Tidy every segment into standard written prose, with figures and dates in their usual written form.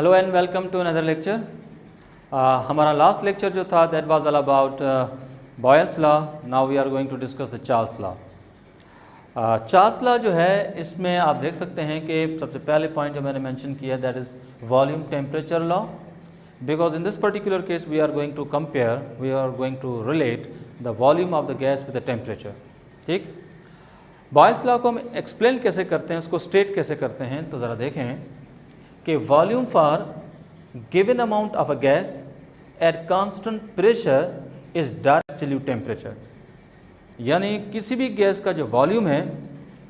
Hello and welcome to another lecture. हमारा last lecture जो था that was all about Boyle's law. Now we are going to discuss the Charles law. Charles law जो है इसमें आप देख सकते हैं कि सबसे पहले पॉइंट जो मैंने मेंशन किया that is volume temperature law, because in this particular case we are going to compare, we are going to relate the volume of the gas with the temperature. ठीक, बॉयल्स लॉ को हम explain कैसे करते हैं, उसको state कैसे करते हैं, तो ज़रा देखें कि volume for given amount of a gas at constant pressure is direct absolute temperature. यानी किसी भी गैस का जो वॉल्यूम है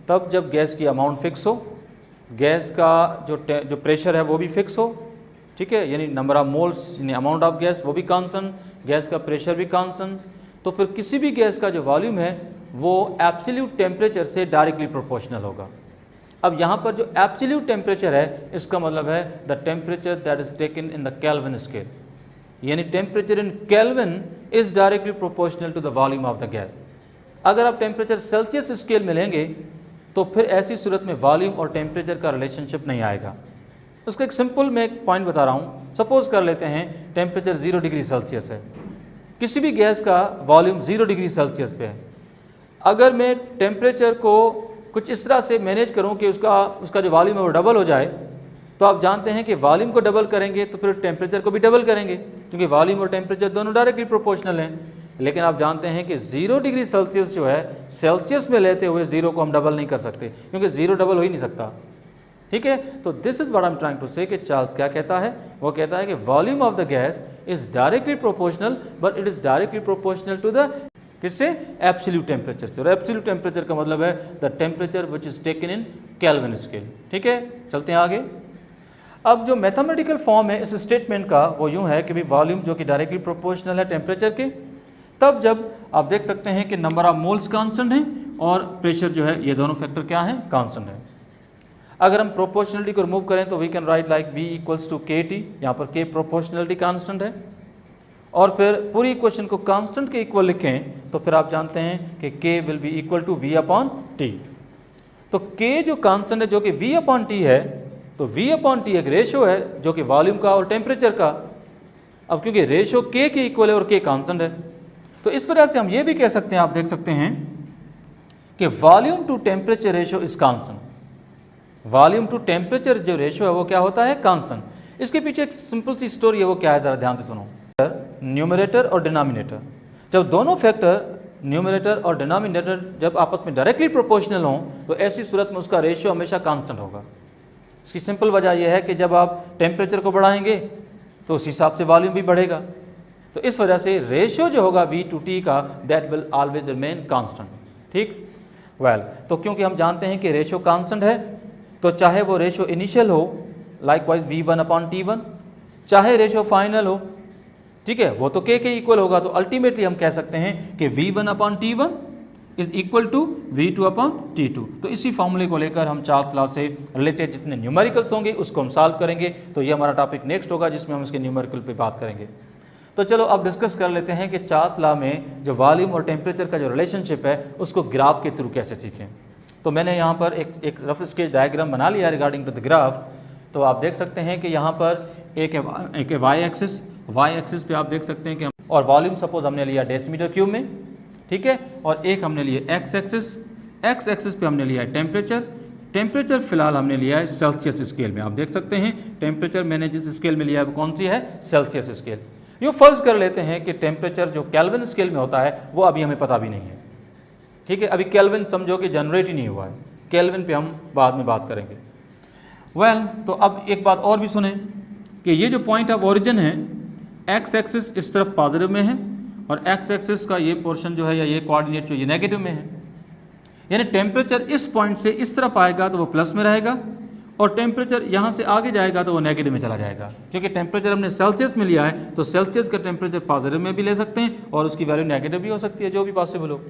तब जब गैस की अमाउंट फिक्स हो, गैस का जो प्रेशर है वो भी फिक्स हो, ठीक है, यानी नंबर ऑफ मोल्स यानी अमाउंट ऑफ गैस वो भी कांस्टेंट, गैस का प्रेशर भी कांस्टेंट, तो फिर किसी भी गैस का जो वॉल्यूम है वो एब्सोल्यूट टेम्परेचर से डायरेक्टली प्रोपोर्शनल होगा। अब यहाँ पर जो एब्सोल्यूट टेम्परेचर है इसका मतलब है the temperature that is taken in the Kelvin scale, यानी temperature in Kelvin is directly proportional to the volume of the gas. अगर आप टेम्परेचर सेल्सियस स्केल में लेंगे तो फिर ऐसी सूरत में वॉल्यूम और टेम्परेचर का रिलेशनशिप नहीं आएगा। उसका एक सिंपल मैं एक पॉइंट बता रहा हूँ। सपोज कर लेते हैं टेम्परेचर 0 डिग्री सेल्सियस है, किसी भी गैस का वॉल्यूम 0 डिग्री सेल्सियस पे है। अगर मैं टेम्परेचर को कुछ इस तरह से मैनेज करूं कि उसका जो वॉल्यूम है वो डबल हो जाए, तो आप जानते हैं कि वॉल्यूम को डबल करेंगे तो फिर टेम्परेचर को भी डबल करेंगे, क्योंकि वॉल्यूम और टेम्परेचर दोनों डायरेक्टली प्रोपोर्शनल हैं। लेकिन आप जानते हैं कि 0 डिग्री सेल्सियस जो है सेल्सियस में लेते हुए 0 को हम डबल नहीं कर सकते, क्योंकि 0 डबल हो ही नहीं सकता। ठीक है, तो this is what I am trying to say कि चार्ल्स क्या कहता है, वो कहता है कि volume of the gas is directly proportional, but it is directly proportional to the किससे, एब्सोल्यूट टेम्परेचर से। और एब्सोल्यूट टेम्परेचर का मतलब है the temperature which is taken in Kelvin scale. ठीक है, चलते हैं आगे। अब जो मैथमेटिकल फॉर्म है इस स्टेटमेंट का वो यूं है कि भाई वॉल्यूम जो कि डायरेक्टली प्रोपोर्शनल है टेम्परेचर के, तब जब आप देख सकते हैं कि नंबर ऑफ मोल्स कांस्टेंट हैं और प्रेशर जो है ये दोनों फैक्टर क्या है, कांस्टेंट है। अगर हम प्रोपोर्शनलिटी को रिमूव करें तो we can write like V equals to KT, यहाँ पर K प्रोपोर्शनलिटी कांस्टेंट है, और फिर पूरी इक्वेशन को कांस्टेंट के इक्वल लिखें तो फिर आप जानते हैं कि K will be equal to V upon T। तो K जो कांस्टेंट है जो कि V अपॉन T है, तो V अपॉन T एक रेशो है जो कि वॉल्यूम का और टेम्परेचर का। अब क्योंकि रेशो K के इक्वल है और K कांस्टेंट है, तो इस वजह से हम ये भी कह सकते हैं, आप देख सकते हैं कि volume to temperature ratio is constant. Volume to temperature जो रेशो है वो क्या होता है, कांस्टेंट। इसके पीछे एक सिंपल सी स्टोरी है, वो क्या है ज़रा ध्यान से सुनो। न्यूमरेटर और डिनोमिनेटर, जब दोनों फैक्टर न्यूमरेटर और डिनोमिनेटर जब आपस में डायरेक्टली प्रोपोर्शनल हों तो ऐसी सूरत में उसका रेशियो हमेशा कांस्टेंट होगा। इसकी सिंपल वजह यह है कि जब आप टेम्परेचर को बढ़ाएंगे तो उस हिसाब से वॉल्यूम भी बढ़ेगा, तो इस वजह से रेशियो जो होगा V to T का that will always remain constant. ठीक, वेल, तो क्योंकि हम जानते हैं कि रेशियो कांस्टेंट है तो चाहे वो रेशियो इनिशियल हो लाइकवाइज V1 अपॉन T1, चाहे रेशियो फाइनल हो, ठीक है, वो तो K के इक्वल होगा। तो अल्टीमेटली हम कह सकते हैं कि V1 upon T1 is equal to V2 upon T2। तो इसी फॉर्मूले को लेकर हम चार्ल्स लॉ से रिलेटेड जितने न्यूमेरिकल्स होंगे उसको हम सॉल्व करेंगे। तो ये हमारा टॉपिक नेक्स्ट होगा जिसमें हम इसके न्यूमेरिकल पे बात करेंगे। तो चलो अब डिस्कस कर लेते हैं कि चार्ल्स लॉ में जो वॉल्यूम और टेम्परेचर का जो रिलेशनशिप है उसको ग्राफ के थ्रू कैसे सीखें। तो मैंने यहाँ पर एक रफ स्केच डायग्राम बना लिया रिगार्डिंग टू द ग्राफ। तो आप देख सकते हैं कि यहाँ पर एक वाई एक्सिस पे आप देख सकते हैं कि और वॉल्यूम सपोज हमने लिया डेसीमीटर क्यूब में, ठीक है, और एक हमने लिया एक्स एक्सिस पे हमने लिया है टेम्परेचर फिलहाल हमने लिया है सेल्सियस स्केल में। आप देख सकते हैं टेम्परेचर मैंने जिस स्केल में लिया है वो कौन सी है, सेल्सियस स्केल। ये फर्ज कर लेते हैं कि टेम्परेचर जो केल्विन स्केल में होता है वो अभी हमें पता भी नहीं है, ठीक है, अभी केल्विन समझो कि जनरेट ही नहीं हुआ है, केल्विन पे हम बाद में बात करेंगे। वेल, तो अब एक बात और भी सुने कि ये जो पॉइंट ऑफ ओरिजिन है एक्स एक्सिस इस तरफ पॉजिटिव में है और एक्स एक्सिस का ये पोर्शन जो है या ये कोऑर्डिनेट जो ये नेगेटिव में है, यानी टेम्परेचर इस पॉइंट से इस तरफ आएगा तो वो प्लस में रहेगा और टेम्परेचर यहाँ से आगे जाएगा तो वो नेगेटिव में चला जाएगा। क्योंकि टेम्परेचर हमने सेल्सियस में लिया है तो सेल्सियस का टेम्परेचर पॉजिटिव में भी ले सकते हैं और उसकी वैल्यू नेगेटिव भी हो सकती है, जो भी पॉसिबल हो।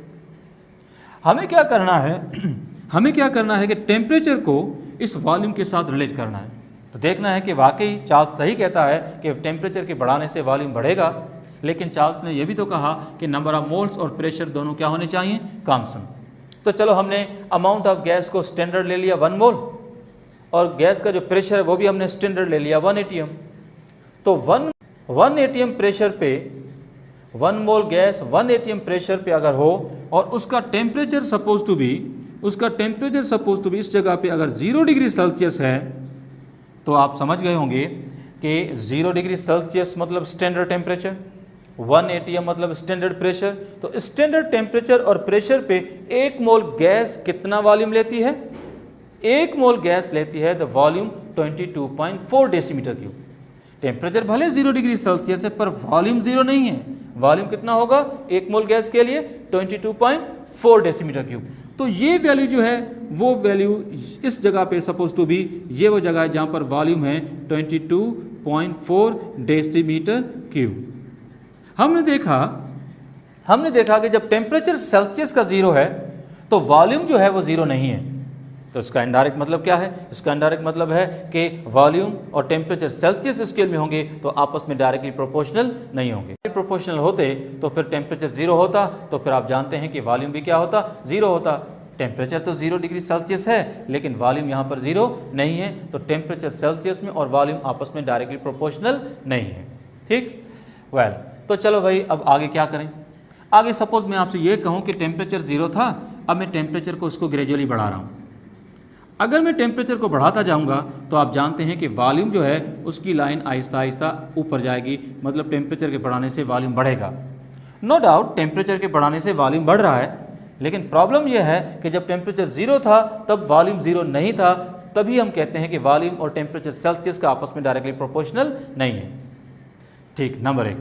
हमें क्या करना है कि टेम्परेचर को इस वॉल्यूम के साथ रिलेट करना है। तो देखना है कि वाकई चार्ल्स सही कहता है कि टेम्परेचर के बढ़ाने से वॉल्यूम बढ़ेगा, लेकिन चार्ल्स ने यह भी तो कहा कि नंबर ऑफ मोल्स और प्रेशर दोनों क्या होने चाहिए, कांस्टेंट। तो चलो हमने अमाउंट ऑफ गैस को स्टैंडर्ड ले लिया 1 मोल और गैस का जो प्रेशर है वो भी हमने स्टैंडर्ड ले लिया 1 atm। तो 1 atm प्रेशर पे 1 मोल गैस 1 atm प्रेशर पे अगर हो और उसका टेम्परेचर सपोज टू बी इस जगह पे अगर 0 डिग्री सेल्सियस है, तो आप समझ गए होंगे कि 0 डिग्री सेल्सियस मतलब स्टैंडर्ड टेम्परेचर, 1 atm मतलब स्टैंडर्ड प्रेशर। तो स्टैंडर्ड टेम्परेचर और प्रेशर पे 1 मोल गैस कितना वॉल्यूम लेती है? 1 मोल गैस लेती है the volume 22.4 decimetre cube. Temperature भले 0 डिग्री सेल्सियस है पर वॉल्यूम 0 नहीं है। वॉल्यूम कितना होगा 1 मोल गैस के लिए? 22.4 डेसीमीटर क्यूब। तो ये वैल्यू जो है वो वैल्यू इस जगह पे सपोज टू बी ये वो जगह है जहाँ पर वॉल्यूम है 22.4 डेसीमीटर क्यूब। हमने देखा कि जब टेम्परेचर सेल्सियस का 0 है तो वॉल्यूम जो है वो 0 नहीं है। तो इसका इनडायरेक्ट मतलब क्या है? इसका इनडायरेक्ट मतलब है कि वॉल्यूम और टेम्परेचर सेल्सियस स्केल में होंगे तो आपस में डायरेक्टली प्रोपोर्शनल नहीं होंगे। प्रोपोर्शनल होते तो फिर टेम्परेचर 0 होता, तो फिर आप जानते हैं कि वॉल्यूम भी क्या होता? 0 होता। टेम्परेचर तो 0 डिग्री सेल्सियस है लेकिन वॉल्यूम यहाँ पर 0 नहीं है, तो टेम्परेचर सेल्सियस में और वॉल्यूम आपस में डायरेक्टली प्रोपोर्शनल नहीं है। ठीक, वेल तो चलो भाई अब आगे क्या करें? आगे सपोज मैं आपसे ये कहूँ कि टेम्परेचर 0 था, अब मैं टेम्परेचर को उसको ग्रेजुअली बढ़ा रहा हूँ। अगर मैं टेम्परेचर को बढ़ाता जाऊंगा तो आप जानते हैं कि वॉल्यूम जो है उसकी लाइन आहिस्ता आहिस्ता ऊपर जाएगी, मतलब टेम्परेचर के बढ़ाने से वॉल्यूम बढ़ेगा। नो डाउट टेम्परेचर के बढ़ाने से वॉल्यूम बढ़ रहा है, लेकिन प्रॉब्लम यह है कि जब टेम्परेचर 0 था तब वॉल्यूम 0 नहीं था, तभी हम कहते हैं कि वॉल्यूम और टेम्परेचर सेल्सियस का आपस में डायरेक्टली प्रोपोर्शनल नहीं है। ठीक, नंबर 1,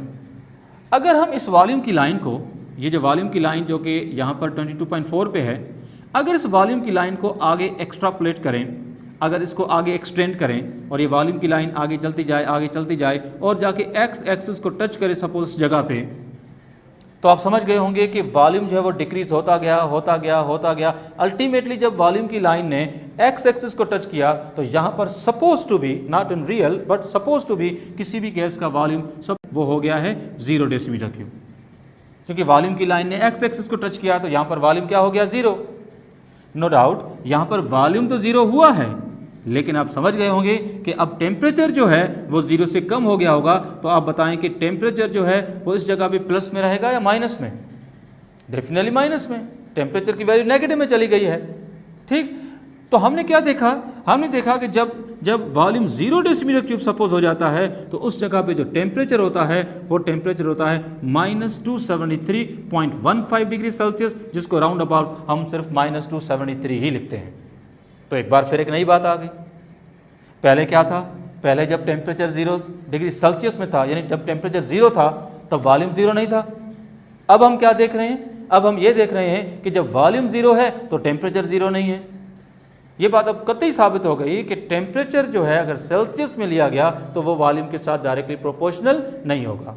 अगर हम इस वॉल्यूम की लाइन को, ये जो वॉल्यूम की लाइन जो कि यहाँ पर 22.4 पे है, अगर इस वॉल्यूम की लाइन को आगे एक्स्ट्रापोलेट करें, अगर इसको आगे एक्सटेंड करें और ये वॉल्यूम की लाइन आगे चलती जाए और जाके एक्स एक्सिस को टच करे सपोज इस जगह पे, तो आप समझ गए होंगे कि वॉल्यूम जो है वो डिक्रीज होता गया। अल्टीमेटली जब वॉल्यूम की लाइन ने एक्स एक्सिस को टच किया तो यहाँ पर suppose to be, not in real but suppose to be, किसी भी गैस का वॉल्यूम सब वो हो गया है 0 डेसीमीटर क्यूब, क्योंकि वॉल्यूम की लाइन ने एक्स एक्सिस को टच किया तो यहाँ पर वॉल्यूम क्या हो गया? 0। नो डाउट यहाँ पर वॉल्यूम तो 0 हुआ है, लेकिन आप समझ गए होंगे कि अब टेम्परेचर जो है वो 0 से कम हो गया होगा। तो आप बताएं कि टेम्परेचर जो है वो इस जगह पे प्लस में रहेगा या माइनस में? डेफिनेटली माइनस में। टेम्परेचर की वैल्यू नेगेटिव में चली गई है। ठीक, तो हमने क्या देखा? हमने देखा कि जब वॉल्यूम 0 डेसीमीटर क्यूब सपोज हो जाता है तो उस जगह पे जो टेम्परेचर होता है वो टेम्परेचर होता है -273.15 डिग्री सेल्सियस, जिसको राउंड अबाउट हम सिर्फ -273 ही लिखते हैं। तो एक बार फिर एक नई बात आ गई। पहले क्या था? पहले जब टेम्परेचर 0 डिग्री सेल्सियस में था, यानी जब टेम्परेचर 0 था तब वॉल्यूम 0 नहीं था। अब हम क्या देख रहे हैं? अब हम ये देख रहे हैं कि जब वॉल्यूम 0 है तो टेम्परेचर 0 नहीं है। ये बात अब कतई साबित हो गई कि टेम्परेचर जो है अगर सेल्सियस में लिया गया तो वो वॉल्यूम के साथ डायरेक्टली प्रोपोर्शनल नहीं होगा।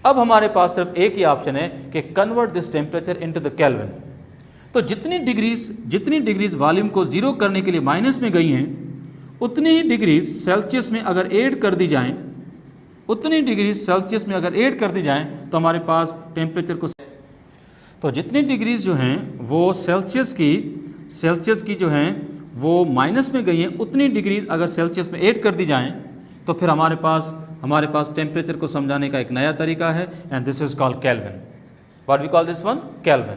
अब हमारे पास सिर्फ एक ही ऑप्शन है कि convert this temperature into the kelvin. तो जितनी डिग्रीज वॉल्यूम को 0 करने के लिए माइनस में गई हैं, उतनी ही डिग्रीज सेल्सियस में अगर ऐड कर दी जाएं, तो हमारे पास टेम्परेचर को, तो जितनी डिग्रीज जो हैं वो सेल्सियस की जो हैं वो माइनस में गई हैं, उतनी डिग्री अगर सेल्सियस में ऐड कर दी जाएं तो फिर हमारे पास टेम्परेचर को समझाने का एक नया तरीका है, and this is called Kelvin. What we call this one? Kelvin.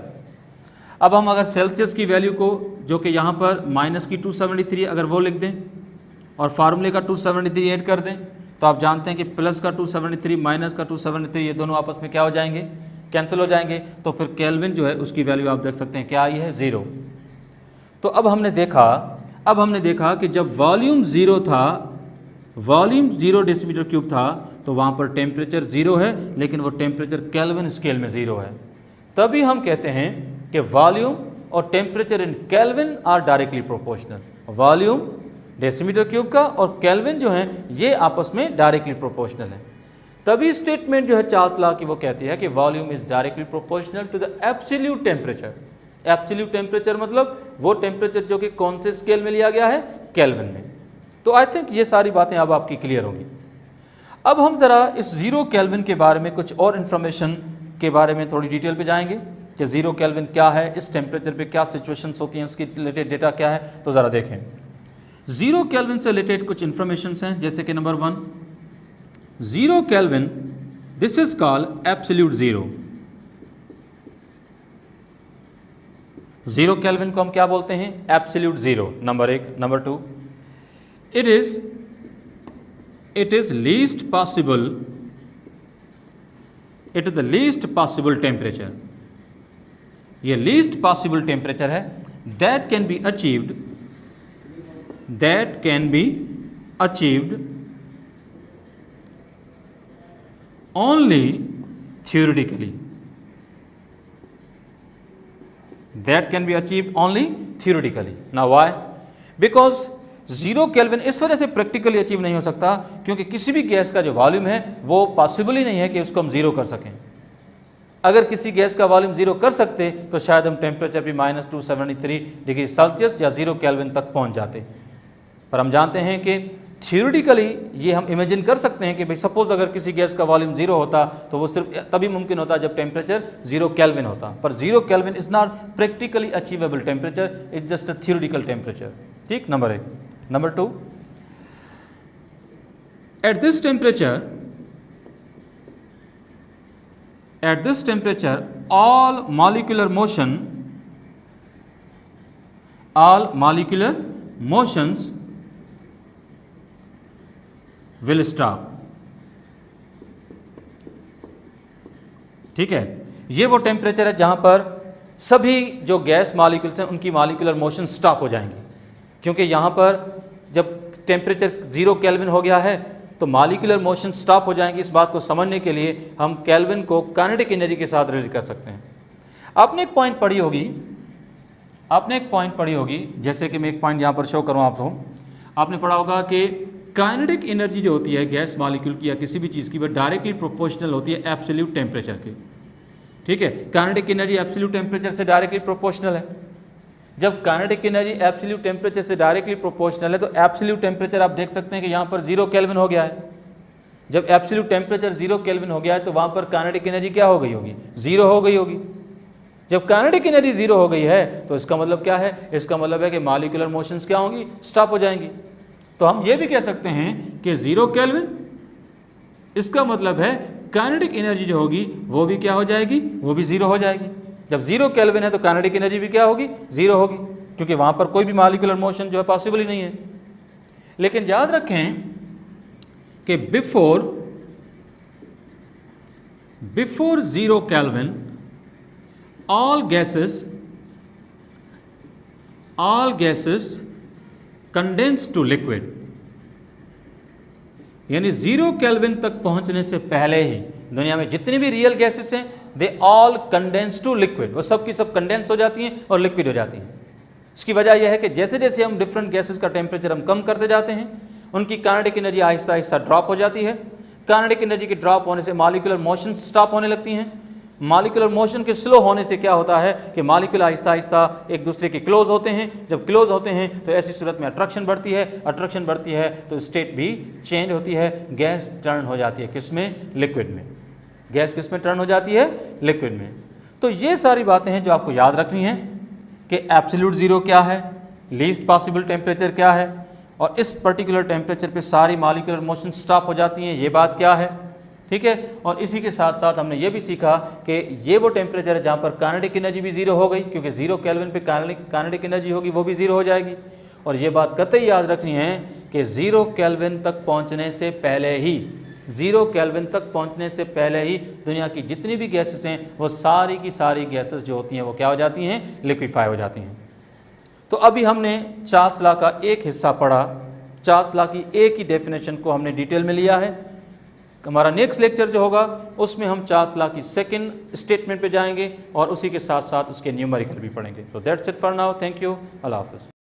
अब हम अगर सेल्सियस की वैल्यू को, जो कि यहाँ पर -273 अगर वो लिख दें और फार्मूले का 273 ऐड कर दें, तो आप जानते हैं कि प्लस का 273 माइनस का 273 ये दोनों आपस में क्या हो जाएंगे? कैंसिल हो जाएंगे। तो फिर केल्विन जो है उसकी वैल्यू आप देख सकते हैं क्या आई है? 0। तो अब हमने देखा कि जब वॉल्यूम 0 था, वॉल्यूम 0 डेसीमीटर क्यूब था, तो वहाँ पर टेम्परेचर 0 है, लेकिन वो टेम्परेचर केल्विन स्केल में 0 है। तभी हम कहते हैं कि वॉल्यूम और temperature in Kelvin are directly proportional. Volume decimetre cube का और केल्विन जो है ये आपस में डायरेक्टली प्रोपोर्शनल है। तभी स्टेटमेंट जो है चार्ल्स लॉ की वो कहती है कि volume is directly proportional to the absolute temperature. Absolute temperature मतलब वो टेम्परेचर जो कि कौन से स्केल में लिया गया है? केल्विन में। तो आई थिंक ये सारी बातें अब आपकी क्लियर होंगी। अब हम ज़रा इस 0 केल्विन के बारे में कुछ और इन्फॉर्मेशन के बारे में थोड़ी डिटेल पे जाएंगे कि 0 केल्विन क्या है, इस टेम्परेचर पे क्या सिचुएशंस होती हैं, उसकी रिलेटेड डेटा क्या है। तो ज़रा देखें, 0 केल्विन से रिलेटेड कुछ इंफॉर्मेशन हैं, जैसे कि number 1, 0 kelvin, this is called absolute zero. 0 kelvin को हम क्या बोलते हैं? Absolute zero, number 1। Number 2, it is least possible, it is the least possible temperature. ये लीस्ट पॉसिबल टेम्परेचर है that can be achieved only theoretically, that can be achieved only theoretically. Now why? Because 0 kelvin इस वजह से practically achieve नहीं हो सकता क्योंकि किसी भी गैस का जो वॉल्यूम है वो पॉसिबल ही नहीं है कि उसको हम जीरो कर सकें। अगर किसी गैस का वॉल्यूम जीरो कर सकते तो शायद हम टेम्परेचर भी -273 डिग्री सेल्सियस या 0 केल्विन तक पहुंच जाते। पर हम जानते हैं कि थियोरिटिकली ये हम इमेजिन कर सकते हैं कि भाई सपोज अगर किसी गैस का वॉल्यूम जीरो होता तो वो सिर्फ तभी मुमकिन होता जब टेम्परेचर 0 केल्विन होता। पर 0 Kelvin is not practically achievable temperature, is just a theoretical temperature. ठीक, number 1। Number 2, at this temperature all molecular motions will stop। ठीक है, ये वो टेम्परेचर है जहां पर सभी जो गैस मॉलिक्यूल्स हैं उनकी मॉलिक्यूलर मोशन स्टॉप हो जाएंगे, क्योंकि यहाँ पर जब टेम्परेचर 0 केल्विन हो गया है तो मॉलिक्यूलर मोशन स्टॉप हो जाएंगी। इस बात को समझने के लिए हम केल्विन को काइनेटिक एनर्जी के साथ रिलेट कर सकते हैं। आपने एक पॉइंट पढ़ी होगी, जैसे कि मैं एक पॉइंट यहाँ पर शो करूँ आपको। आपने पढ़ा होगा कि काइनेटिक एनर्जी जो होती है गैस मॉलिक्यूल की या किसी भी चीज़ की, वह डायरेक्टली प्रोपोर्शनल होती है एब्सोल्यूट टेम्परेचर के। ठीक है, काइनेटिक एनर्जी एब्सोल्यूट टेम्परेचर से डायरेक्टली प्रोपोर्शनल है। जब काइनेटिक एनर्जी एब्सोल्यूट टेम्परेचर से डायरेक्टली प्रोपोर्शनल है तो एब्सोल्यूट टेम्परेचर आप देख सकते हैं कि यहाँ पर 0 केल्विन हो गया है। जब एब्सोल्यूट टेम्परेचर 0 केल्विन हो गया है तो वहाँ पर काइनेटिक एनर्जी क्या हो गई होगी? 0 हो गई होगी। जब काइनेटिक एनर्जी 0 हो गई है तो इसका मतलब क्या है? इसका मतलब है कि मॉलिक्यूलर मोशंस क्या होंगी? स्टॉप हो जाएंगी। तो हम ये भी कह सकते हैं कि 0 केल्विन, इसका मतलब है काइनेटिक एनर्जी जो होगी वो भी क्या हो जाएगी? वो भी 0 हो जाएगी। जब 0 केल्विन है तो काइनेटिक एनर्जी भी क्या होगी? 0 होगी, क्योंकि वहां पर कोई भी मॉलिक्यूलर मोशन जो है पॉसिबल ही नहीं है। लेकिन याद रखें कि before 0 kelvin all gases condense to liquid, यानी 0 केल्विन तक पहुंचने से पहले ही दुनिया में जितनी भी रियल गैसेस हैं they all condense to liquid, वो सब की सब कंडेंस हो जाती हैं और लिक्विड हो जाती हैं। इसकी वजह यह है कि जैसे जैसे हम डिफरेंट गैसेस का टेम्परेचर हम कम करते जाते हैं उनकी kinetic energy Aahista Aahista drop हो जाती है। काइनेटिक एनर्जी की ड्रॉप होने से मॉलिक्यूलर मोशन स्टॉप होने लगती हैं। मॉलिक्यूलर मोशन के स्लो होने से क्या होता है कि मॉलिक्यूल आहिस्ता आहिस्ता एक दूसरे के क्लोज होते हैं। जब क्लोज होते हैं तो ऐसी सूरत में अट्रैक्शन बढ़ती है, अट्रैक्शन बढ़ती है तो स्टेट भी चेंज होती है, गैस टर्न हो जाती है किसमें? लिक्विड में। गैस किस में टर्न हो जाती है? लिक्विड में। तो ये सारी बातें हैं जो आपको याद रखनी है कि एब्सोल्यूट जीरो क्या है, लीस्ट पॉसिबल टेम्परेचर क्या है, और इस पर्टिकुलर टेम्परेचर पे सारी मॉलिक्यूलर मोशन स्टॉप हो जाती हैं, ये बात क्या है। ठीक है, और इसी के साथ साथ हमने ये भी सीखा कि ये वो टेम्परेचर है जहाँ पर काइनेटिक एनर्जी भी जीरो हो गई, क्योंकि 0 केल्विन पे काइनेटिक एनर्जी होगी वो भी जीरो हो जाएगी। और ये बात कतई याद रखनी है कि 0 केल्विन तक पहुँचने से पहले ही 0 केल्विन तक पहुंचने से पहले ही दुनिया की जितनी भी गैसेस हैं वो सारी की सारी गैसेस जो होती हैं वो क्या हो जाती हैं? लिक्विफाई हो जाती हैं। तो अभी हमने चार्ल्स लॉ का एक हिस्सा पढ़ा, चार्ल्स लॉ की एक ही डेफिनेशन को हमने डिटेल में लिया है। हमारा नेक्स्ट लेक्चर जो होगा उसमें हम चार्ल्स लॉ की सेकंड स्टेटमेंट पे जाएंगे और उसी के साथ साथ उसके न्यूमेरिकल भी पढ़ेंगे। तो that's it for now, thank you, Allah हाफ़िज़।